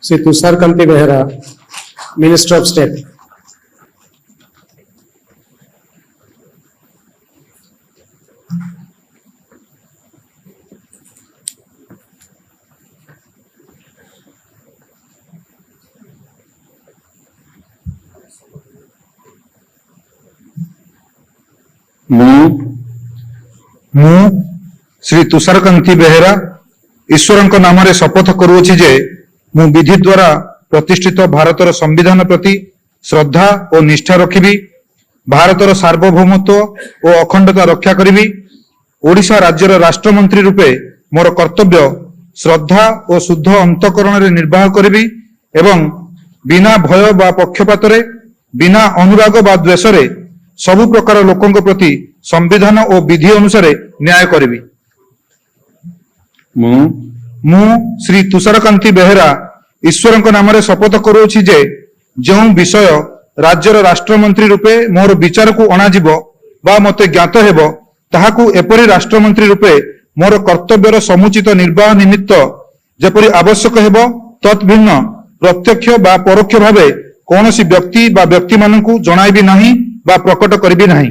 Sri Tushar Kanti Behera, Minister of State. मु श्री तुषारकांति बेहेरा ईश्वर नाम शपथ करुछि जे मु विधि द्वारा प्रतिष्ठित भारतर संविधान प्रति श्रद्धा और निष्ठा रखिबी, भारतर सार्वभौमत्व और अखंडता रक्षा करिबी, ओडिशा राज्यर राष्ट्रमंत्री रूपे मोर कर्तव्य श्रद्धा और शुद्ध अंतकरण रे निर्वाह करिबी एवं बिना भय बा पक्षपातरे बिना अनुराग बा द्वेषरे सबु प्रकार लोकंक प्रति संविधान और विधि अनुसार न्याय करिबी। मु श्री तुषारकांति बेहेरा ईश्वर नाम शपथ करुछि जे जो विषय राज्यर राष्ट्रमंत्री रूपे मोर विचार को अणाजिब बा मते ज्ञात हेब ताहाकु एपरि राष्ट्रमंत्री रूपे मोर कर्तव्यर समुचित निर्वाह निमित्त जेपरि आवश्यक हेब तत्भिन्न प्रत्यक्ष बा परोक्ष भावे कौनसी व्यक्ति बा व्यक्ति मानकु जणाइबी नाही बा प्रकट करिबी नाही।